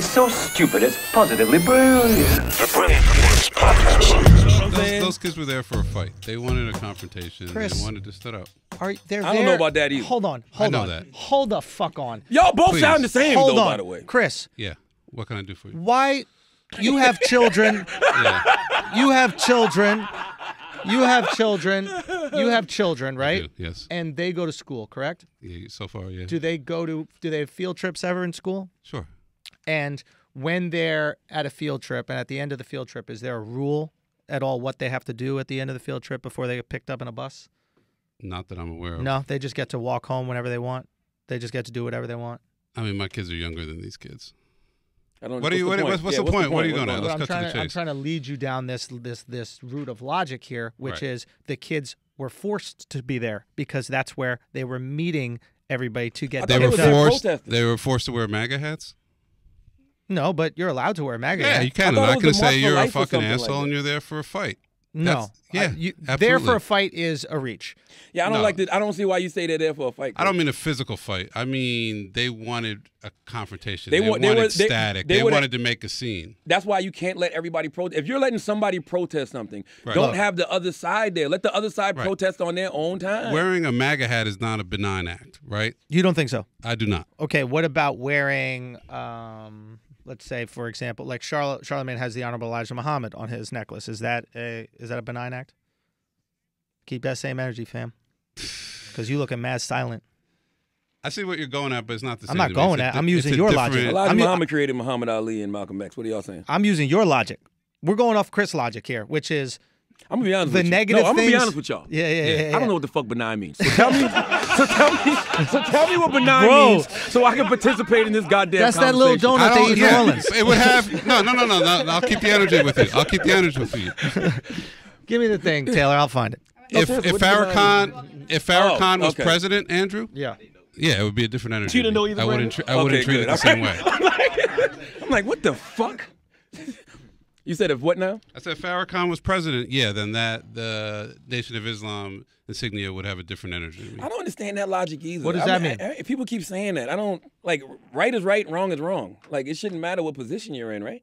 It's so stupid, it's positively brilliant. Those kids were there for a fight. They wanted a confrontation. Chris, they wanted to stood up. I don't know about that either. Hold on. Hold the fuck on. Y'all both sound the same, Hold though, on. by the way. Chris. Yeah. What can I do for you? Why? You have children. Yeah. You have children. You have children. You have children, right? Yes. And they go to school, correct? Yeah, so far, yeah. Do they have field trips ever in school? Sure. And when they're at a field trip, and at the end of the field trip, is there a rule at all what they have to do at the end of the field trip before they get picked up in a bus? Not that I'm aware of. No, they just get to walk home whenever they want. They just get to do whatever they want. I mean, my kids are younger than these kids. What's the point? What are you going at? Let's cut to the chase. I'm trying to lead you down this route of logic here, which is the kids were forced to be there because that's where they were meeting everybody to get. They were forced to wear MAGA hats. No, but you're allowed to wear MAGA hats. Yeah, you can. I'm not going to say you're a fucking asshole and you're there for a fight. No. Absolutely. There for a fight is a reach. Yeah, I don't like that. I don't see why you say they're there for a fight. I don't mean a physical fight. I mean they wanted a confrontation. They wanted static. They wanted to make a scene. That's why you can't let everybody protest. If you're letting somebody protest something, don't have the other side there. Let the other side protest on their own time. Wearing a MAGA hat is not a benign act, right? You don't think so? I do not. Okay, what about wearing... let's say, for example, like Charlamagne has the Honorable Elijah Muhammad on his necklace. Is that a benign act? Keep that same energy, fam. Because you looking mad silent. I see what you're going at, but it's not the same. I'm not going at. I'm using your logic. Elijah Muhammad created Muhammad Ali and Malcolm X. What are y'all saying? I'm using your logic. We're going off Chris' logic here, which is I'm gonna be honest the with you. negative. No, I'm gonna things, be honest with y'all. Yeah. I don't know what the fuck benign means. So tell me, tell me what benign means, so I can participate in this goddamn. That's that little donut they eat in New Orleans. It would have no. I'll keep the energy with you. I'll keep the energy with you. Give me the thing, Taylor. I'll find it. If Farrakhan was president, Andrew. Yeah, it would be a different energy. You didn't know either. I wouldn't treat it the same way. I'm like, what the fuck? You said if what now? I said if Farrakhan was president, then the Nation of Islam insignia would have a different energy. I don't understand that logic either. What does that mean? If people keep saying that, I don't like. Right is right, wrong is wrong. Like it shouldn't matter what position you're in, right?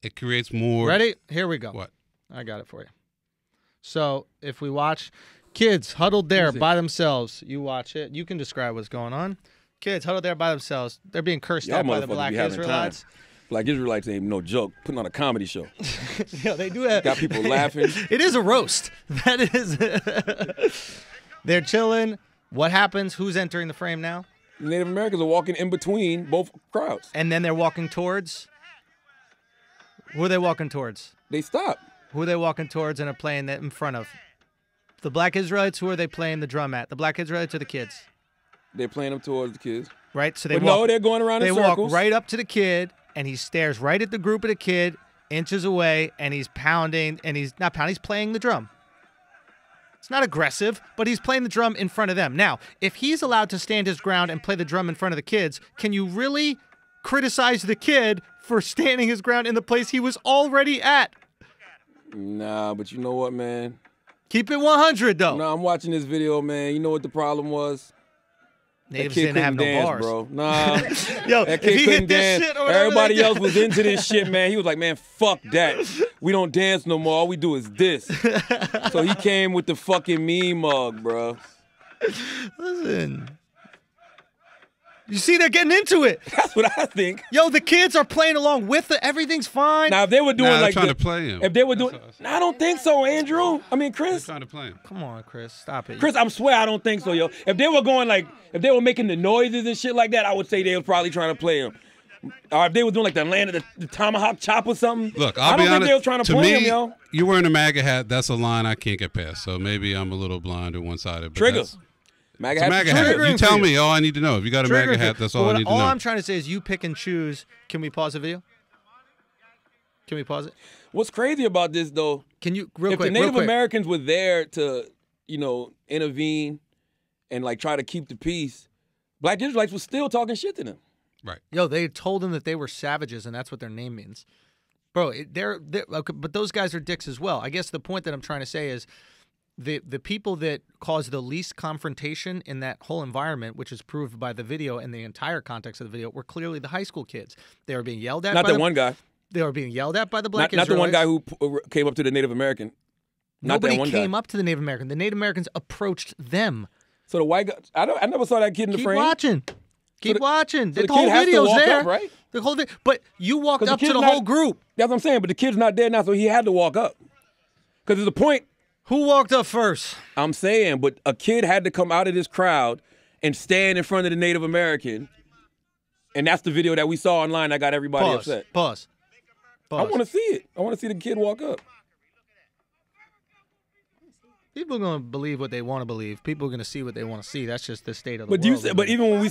It creates more. Ready? Here we go. What? I got it for you. So if we watch kids huddled there by themselves, you watch it. You can describe what's going on. Kids huddled there by themselves. They're being cursed at by the black Israelites. Black Israelites ain't no joke. Putting on a comedy show. Yeah, they do have. Got people laughing. It is a roast. That is. They're chilling. What happens? Who's entering the frame now? Native Americans are walking in between both crowds. And then they're walking towards. Who are they walking towards? They stop. Who are they walking towards and are playing that in front of? The black Israelites. Who are they playing the drum at? The black Israelites or the kids? They're playing them towards the kids. Right. So they're going around in circles. They walk right up to the kid. And he stares right at the group of the kid, inches away, and he's pounding, and he's not pounding, he's playing the drum. It's not aggressive, but he's playing the drum in front of them. Now, if he's allowed to stand his ground and play the drum in front of the kids, can you really criticize the kid for standing his ground in the place he was already at? Nah, but you know what, man? Keep it 100, though. Nah, I'm watching this video, man. You know what the problem was? Natives didn't have no dance, bars. Bro. Nah. Yo, that kid if he couldn't hit dance. this shit or whatever Everybody else was into this shit, man. He was like, man, fuck that. We don't dance no more. All we do is this. So he came with the fucking meme mug, bro. Listen. You see, they're getting into it. That's what I think. Yo, the kids are playing along with it. Everything's fine. Now, if they were doing like trying to play him. If they were doing, I don't think so, Andrew. I mean, Chris. They're trying to play him. Come on, Chris, stop it. Chris, I swear I don't think so, yo. If they were going like, if they were making the noises and shit like that, I would say they were probably trying to play him. Or if they were doing like the land of the tomahawk chop or something. Look, I don't think they were trying to play him, yo. You wearing a MAGA hat, that's a line I can't get past. So maybe I'm a little blind or one-sided. Trigger. MAGA hat. You tell me all I need to know. If you got a MAGA hat, that's all I need to know. All I'm trying to say is you pick and choose. Can we pause the video? Can we pause it? What's crazy about this, though? Can you, if the Native Americans were there to, intervene and like try to keep the peace, black Israelites were still talking shit to them. Right. Yo, they told them that they were savages, and that's what their name means. Bro, they're okay, but those guys are dicks as well. I guess the point that I'm trying to say is the people that caused the least confrontation in that whole environment, which is proved by the video and the entire context of the video, were clearly the high school kids. They were being yelled at. Not that one guy. They were being yelled at by the black Not Israelites. the one guy who came up to the Native American. Nobody came up to the Native American. The Native Americans approached them. So the white guy, I never saw that kid in the frame. Keep watching. So the whole video's there. Up, right? The whole video. But you walked up to the whole group. That's what I'm saying. But the kid's not dead now, so he had to walk up. Because there's a point. Who walked up first? I'm saying, but a kid had to come out of this crowd and stand in front of the Native American. And that's the video that we saw online that got everybody upset. Pause. I want to see it. I want to see the kid walk up. People are going to believe what they want to believe. People are going to see what they want to see. That's just the state of the world. But even when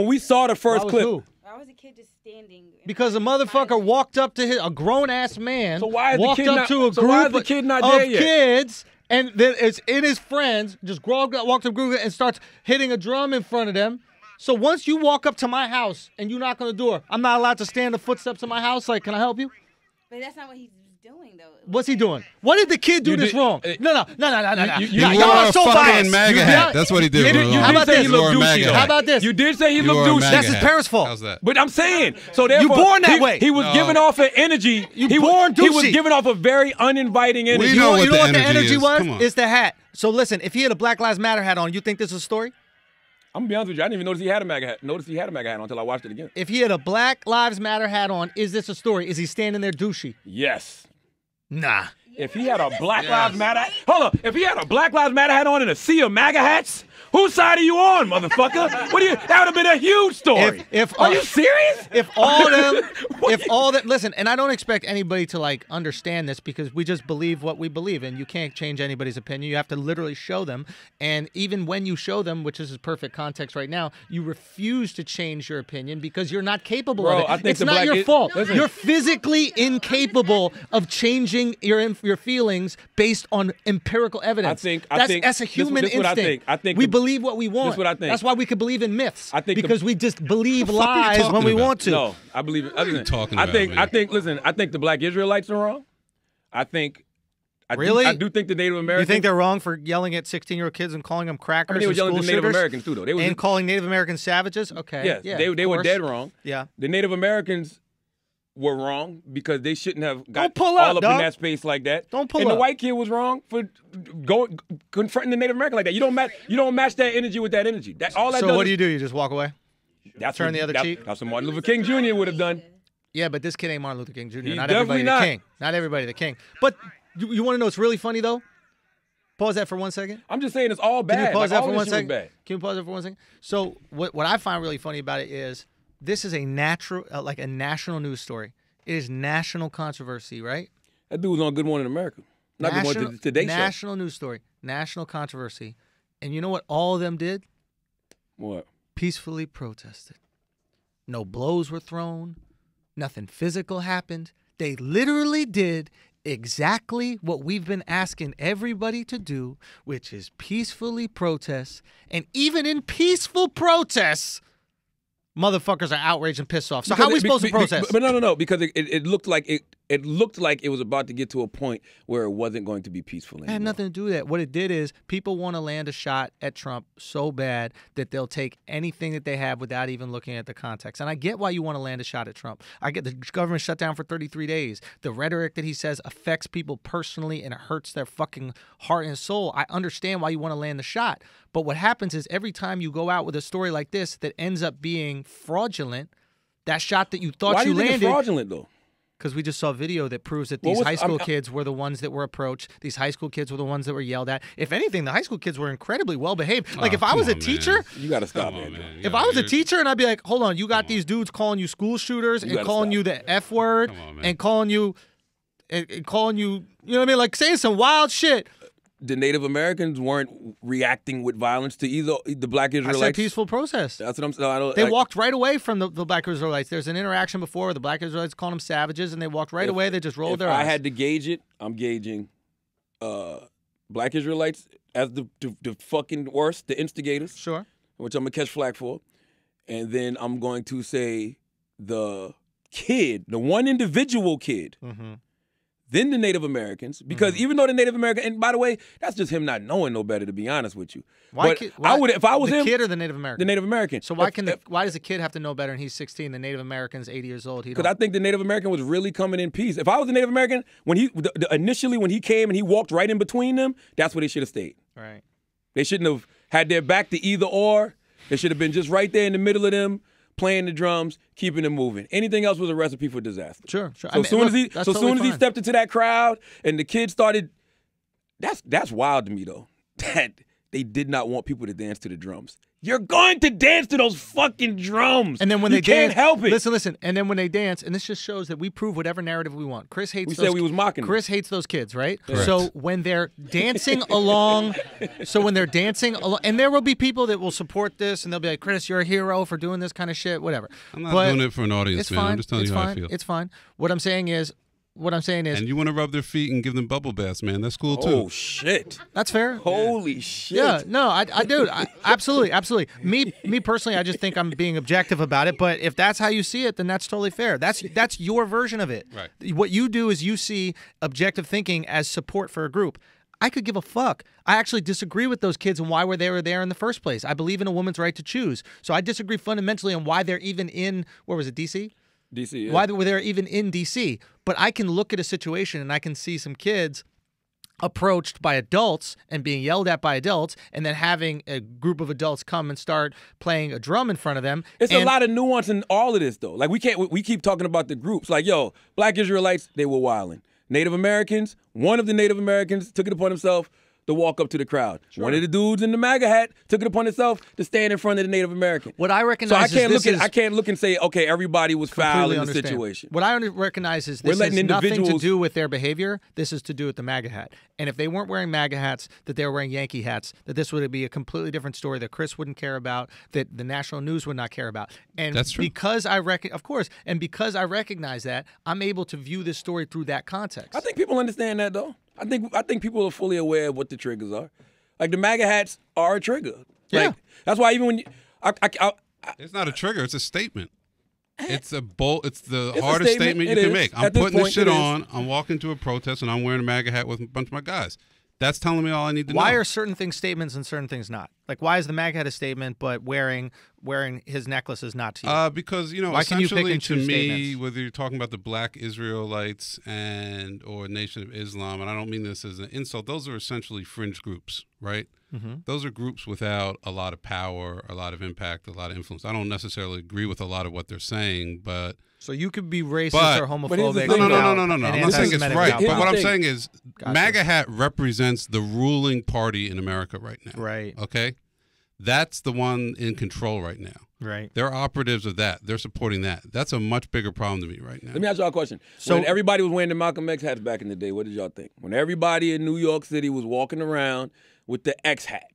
we saw the first clip. Why was the kid just standing? Because a motherfucker walked up to a grown-ass man. So why is walked the kid up not, to a so group why is the kid not of there yet? kids, and then it's in his friends, just walked up to a group and starts hitting a drum in front of them. So once you walk up to my house and you knock on the door, I'm not allowed to stand the footsteps of my house. Like, can I help you? But that's not what he's doing, though. What's he doing? What did the kid do this wrong? No. Y'all are so biased. MAGA hat. That's what he did. How about this? How about this? You did say he looked douchey. That's his parents' fault. How's that? But I'm saying, so you born that way. He was giving off an energy. He was giving off a very uninviting energy. We know you know what the energy is. was? It's the hat. So listen, if he had a Black Lives Matter hat on, you think this is a story? I'm gonna be honest with you. I didn't even notice he had a MAGA hat. On until I watched it again. If he had a Black Lives Matter hat on, is this a story? Is he standing there douchey? Yes. Nah. If he had a Black Lives Matter hat, hold up. If he had a Black Lives Matter hat on and a sea of MAGA hats, whose side are you on, motherfucker? That would have been a huge story. Are you serious? If all them, listen, and I don't expect anybody to like understand this because we just believe what we believe, and you can't change anybody's opinion. You have to literally show them, and even when you show them, which is perfect context right now, you refuse to change your opinion because you're not capable of it. I think it's not your fault. You're physically incapable of changing your feelings based on empirical evidence. That's a human instinct. We believe what we want. That's what I think. That's why we could believe in myths. Because we just believe lies when we want to. No, I believe it. What are you talking about? I think the black Israelites are wrong. I do think the Native Americans. You think they're wrong for yelling at 16-year-old kids and calling them crackers? They were yelling at at Native Americans too, though. And calling Native Americans savages? Okay. Yes, yeah, they were dead wrong. Yeah. The Native Americans were wrong because they shouldn't have got all up in that space like that. Don't pull and up. And the white kid was wrong for confronting the Native American like that. You don't match that energy with that energy. So what do? You just walk away? Turn the other cheek? That's what Martin Luther King Jr. would have done. Yeah, but this kid ain't Martin Luther King Jr. He's Not everybody definitely the king. Not everybody the king. But you want to know what's really funny though? Pause that for 1 second. I'm just saying it's all bad. Can you pause that for 1 second? Can you pause that for 1 second? So what I find really funny about it is this is a national news story. It is national controversy, right? That dude was on Good Morning America. Not Good Morning Today Show. National news story. National controversy. And you know what all of them did? What? Peacefully protested. No blows were thrown. Nothing physical happened. They literally did exactly what we've been asking everybody to do, which is peacefully protest. And even in peaceful protests, motherfuckers are outraged and pissed off. So how are we supposed to protest? But no, because it looked like it was about to get to a point where it wasn't going to be peaceful anymore. It had nothing to do with that. What it did is people want to land a shot at Trump so bad that they'll take anything that they have without even looking at the context. And I get why you want to land a shot at Trump. I get the government shut down for 33 days. The rhetoric that he says affects people personally and it hurts their fucking heart and soul. I understand why you want to land the shot. But what happens is every time you go out with a story like this that ends up being fraudulent, that shot that you thought you landed. Why do you think it's fraudulent though? Because we just saw video that proves that these high school kids were the ones that were approached. These high school kids were the ones that were yelled at. If anything, the high school kids were incredibly well behaved. Like if I was a teacher, you got to stop it. If I was a teater and I'd be like, hold on, you got these dudes calling you school shooters and calling you the F word and calling you, you know what I mean? Like saying some wild shit. The Native Americans weren't reacting with violence to either the black Israelites. I said peaceful protest. That's what I'm saying. They walked right away from the black Israelites. There's an interaction before where the black Israelites called them savages, and they walked right away. They just rolled their eyes. If I had to gauge it, I'm gauging black Israelites as the fucking worst, the instigators. Sure. Which I'm going to catch flack for. And then I'm going to say the kid, the one individual kid then the Native Americans, because even though the Native American, and by the way, that's just him not knowing no better, to be honest with you. I would, if I was the him, kid or the Native American? The Native American. So why does the kid have to know better and he's 16, the Native American's 80 years old? Because I think the Native American was really coming in peace. If I was a Native American, when initially when he came and he walked right in between them, that's where they should have stayed. Right. They shouldn't have had their back to either or. They should have been just right there in the middle of them, playing the drums, keeping them moving. Anything else was a recipe for disaster. Sure. So as soon as he stepped into that crowd and the kids started, that's wild to me though. That they did not want people to dance to the drums. You're going to dance to those fucking drums. And then when you they can't help it. Listen. And then when they dance, and this just shows that we prove whatever narrative we want. Chris hates. We said we was mocking them. Chris hates those kids, right? Correct. So when they're dancing along, and there will be people that will support this, and they'll be like, "Chris, you're a hero for doing this kind of shit." Whatever. I'm not doing it for an audience, man. I'm just telling you how I feel. It's fine. What I'm saying is. And you want to rub their feet and give them bubble baths, man. That's cool, too. Oh, shit. That's fair. Holy shit. Yeah, no, I do. Absolutely. Me personally, I just think I'm being objective about it. But if that's how you see it, then that's totally fair. That's your version of it. Right. What you do is you see objective thinking as support for a group. I could give a fuck. I actually disagree with those kids and why they were there in the first place. I believe in a woman's right to choose. So I disagree fundamentally on why they're even in, where was it, D.C.? DC, yeah. Why were they even in D.C.? But I can look at a situation and I can see some kids approached by adults and being yelled at by adults, and then having a group of adults come and start playing a drum in front of them. It's a lot of nuance in all of this, though. Like, we keep talking about the groups. Like, yo, Black Israelites, they were wilding. Native Americans, one of the Native Americans took it upon himself to walk up to the crowd. Sure. One of the dudes in the MAGA hat took it upon himself to stand in front of the Native American. What I recognize I can't look and say, okay, everybody was foul in the situation. What I recognize is this has nothing to do with their behavior. This is to do with the MAGA hat. And if they weren't wearing MAGA hats, that they were wearing Yankee hats, that this would be a completely different story that Chris wouldn't care about, that the national news would not care about. And that's true. Because I recognize that, I'm able to view this story through that context. I think people understand that, though. I think people are fully aware of what the triggers are. Like, the MAGA hats are a trigger. Yeah. Like, that's why even when you, it's not a trigger. It's a statement. It's the hardest statement you can make. I'm putting this shit on. I'm walking to a protest and I'm wearing a MAGA hat with a bunch of my guys. That's telling me all I need to know. Why are certain things statements and certain things not? Like, why is the MAGA hat a statement, but wearing his necklace is not to you? Because, why essentially to me, statements? whether you're talking about the Black Israelites or Nation of Islam, and I don't mean this as an insult, those are essentially fringe groups, right? Mm-hmm. Those are groups without a lot of power, a lot of impact, a lot of influence. I don't necessarily agree with a lot of what they're saying, but... So you could be racist or homophobic. No. I'm not saying it's right. But what I'm saying is MAGA hat represents the ruling party in America right now. Right. Okay? That's the one in control right now. Right. They're operatives of that. They're supporting that. That's a much bigger problem to me right now. Let me ask y'all a question. So when everybody was wearing the Malcolm X hats back in the day, what did y'all think? When everybody in New York City was walking around with the X hat,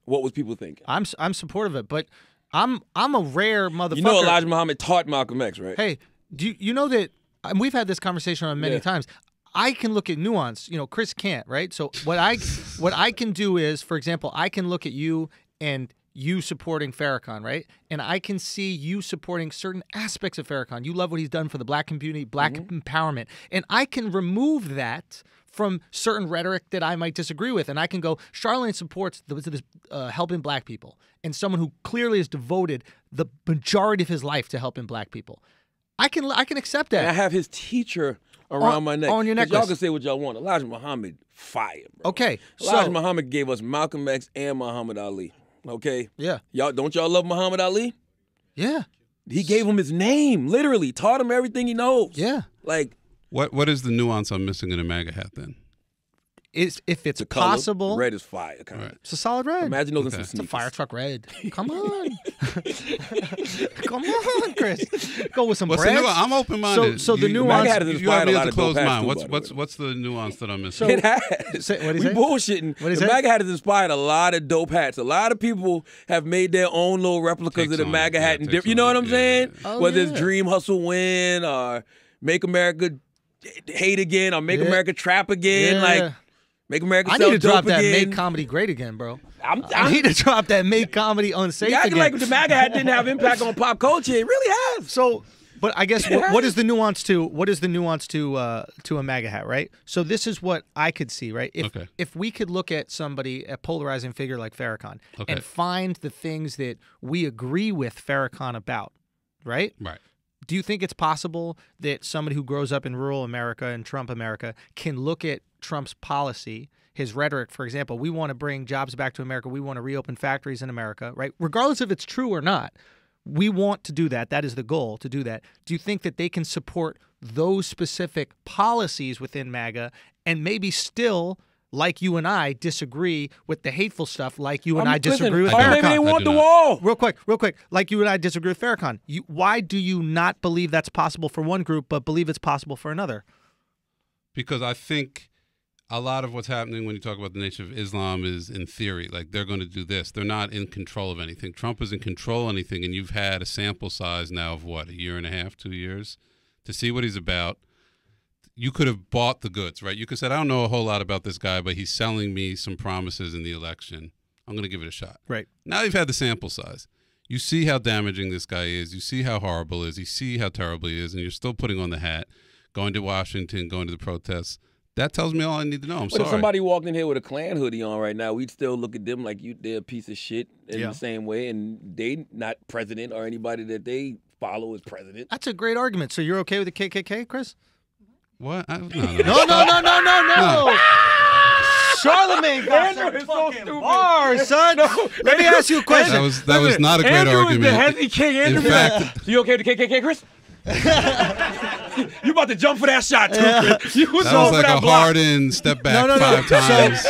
what was people thinking? I'm supportive of it, but I'm a rare motherfucker. You know Elijah Muhammad taught Malcolm X, right? Hey, do you know that, and we've had this conversation on many times, I can look at nuance. Chris can't, right? So what I can do is, for example, I can look at you and you supporting Farrakhan, right? And I can see you supporting certain aspects of Farrakhan. You love what he's done for the Black community, Black empowerment. And I can remove that from certain rhetoric that I might disagree with. And I can go, Charlamagne supports helping Black people, and someone who clearly has devoted the majority of his life to helping Black people. I can accept that. And I have his teacher around my neck. On your necklace. Y'all can say what y'all want. Elijah Muhammad, fire, bro. Okay. Elijah Muhammad gave us Malcolm X and Muhammad Ali. Okay? Yeah. Don't y'all love Muhammad Ali? Yeah. He gave him his name, literally. Taught him everything he knows. Yeah. Like, what is the nuance I'm missing in a MAGA hat then? If it's color, possible. red is fire. Kind of. Right. It's a solid red. Imagine those in some It's sneakers. a fire truck red. Come on. Come on, Chris. Go with some bread. I'm open-minded. So the nuance. You have me at a closed mind. What's the nuance that I'm missing? It has. What do you say? Bullshitting. The MAGA hat has inspired a lot of dope hats. A lot of people have made their own little replicas of the MAGA hat. And you know what I'm saying? Oh, whether it's Dream, Hustle, Win, or Make America Hate Again, or Make America Trap Again. Yeah. Like, Make America I Sell need to drop Dope that Again. Make Comedy Great Again, bro. I need to drop that Make Comedy Unsafe You acting again. like the MAGA hat didn't have impact on pop culture. It really has. So But I guess what is the nuance to a MAGA hat, right? So this is what I could see, right? If we could look at somebody, a polarizing figure like Farrakhan, and find the things that we agree with Farrakhan about, right? Right. Do you think it's possible that somebody who grows up in rural America and Trump America can look at Trump's policy, his rhetoric, for example, we want to bring jobs back to America, we want to reopen factories in America, right? Regardless if it's true or not, we want to do that. That is the goal, to do that. Do you think that they can support those specific policies within MAGA and maybe still, like you and I, disagree with the hateful stuff like you and I disagree with Farrakhan? Maybe they want the wall. Real quick. Like you and I disagree with Farrakhan. Why do you not believe that's possible for one group but believe it's possible for another? Because I think a lot of what's happening when you talk about the Nation of Islam is in theory. Like, they're going to do this. They're not in control of anything. Trump is in control of anything, and you've had a sample size now of, what, a year and a half, 2 years, to see what he's about. You could have bought the goods, right? You could have said, I don't know a whole lot about this guy, but he's selling me some promises in the election. I'm going to give it a shot. Right. Now you've had the sample size. You see how damaging this guy is. You see how horrible he is. You see how terrible he is, and you're still putting on the hat, going to Washington, going to the protests. That tells me all I need to know. I'm sorry. But if somebody walked in here with a Klan hoodie on right now, we'd still look at them like they're a piece of shit in the same way, and they not president or anybody that they follow as president. That's a great argument. So you're okay with the KKK, Chris? What? No. No. Charlamagne got some fucking bars, son. Let me ask you a question. That was not a great Andrew argument. Is the heavy king. Andrew, in fact, you okay with the KKK, Chris? You about to jump for that shot too, Chris. You that was like a hard in, step back 5 times.